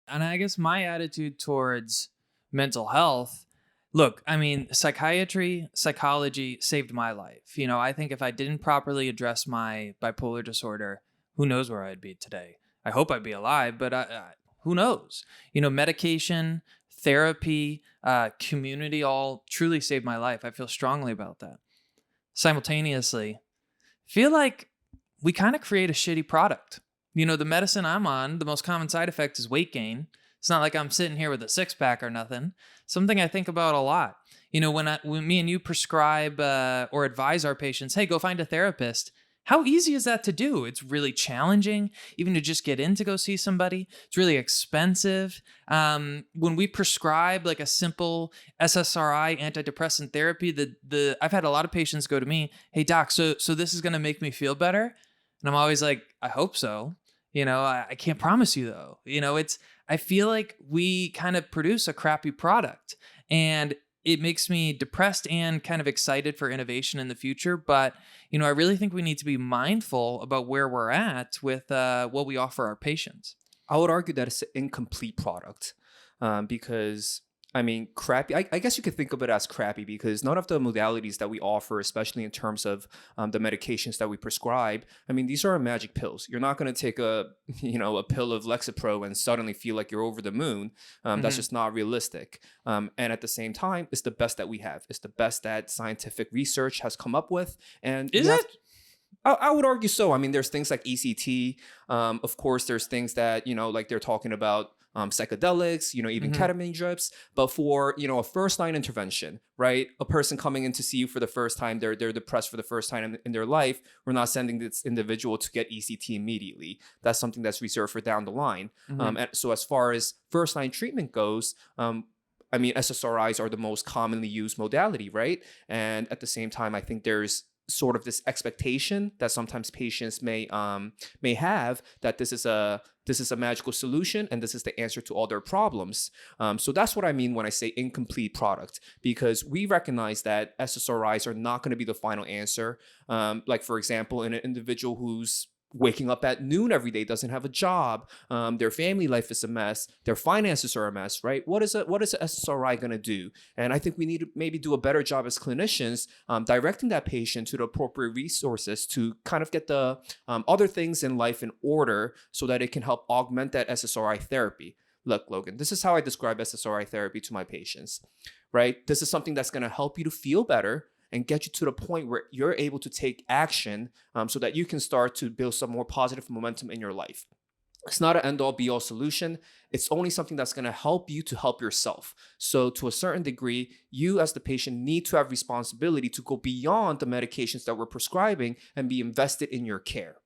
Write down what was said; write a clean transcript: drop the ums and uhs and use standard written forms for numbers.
And I guess my attitude towards mental health, look, I mean, psychiatry, psychology saved my life. I think if I didn't properly address my bipolar disorder, who knows where I'd be today. I hope I'd be alive, but who knows? Medication, therapy, community all truly saved my life. I feel strongly about that. Simultaneously, feel like we kind of create a shitty product. The medicine I'm on, the most common side effect is weight gain. It's not like I'm sitting here with a six pack or nothing. Something I think about a lot. When me and you prescribe or advise our patients, hey, go find a therapist. How easy is that to do? It's really challenging, even to just get in to go see somebody. It's really expensive. When we prescribe like a simple SSRI antidepressant therapy, I've had a lot of patients go to me, hey doc, so this is gonna make me feel better, and I'm always like, I hope so. I can't promise you though. I feel like we kind of produce a crappy product, and it makes me depressed and kind of excited for innovation in the future. But, I really think we need to be mindful about where we're at with what we offer our patients. I would argue that it's an incomplete product because, I mean, crappy. I guess you could think of it as crappy because none of the modalities that we offer, especially in terms of the medications that we prescribe, I mean, these are magic pills. You're not going to take a pill of Lexapro and suddenly feel like you're over the moon. That's just not realistic. And at the same time, it's the best that we have. It's the best that scientific research has come up with. And Is it? I would argue so. I mean, there's things like ECT. Of course, there's things that, like they're talking about psychedelics, even ketamine drips. But for, a first line intervention, right? A person coming in to see you for the first time, they're depressed for the first time in their life. We're not sending this individual to get ECT immediately. That's something that's reserved for down the line. And so as far as first line treatment goes, I mean, SSRIs are the most commonly used modality, right? And at the same time, I think there's sort of this expectation that sometimes patients may have that this is a magical solution and this is the answer to all their problems. So that's what I mean when I say incomplete product, because we recognize that SSRIs are not going to be the final answer. Like, for example, in an individual who's waking up at noon every day, doesn't have a job, their family life is a mess, their finances are a mess, right? What is an SSRI going to do? And I think we need to maybe do a better job as clinicians directing that patient to the appropriate resources to kind of get the other things in life in order so that it can help augment that SSRI therapy. Look, Logan, this is how I describe SSRI therapy to my patients, right? This is something that's going to help you to feel better and get you to the point where you're able to take action so that you can start to build some more positive momentum in your life. It's not an end-all be-all solution. It's only something that's going to help you to help yourself. So to a certain degree, you as the patient need to have responsibility to go beyond the medications that we're prescribing and be invested in your care.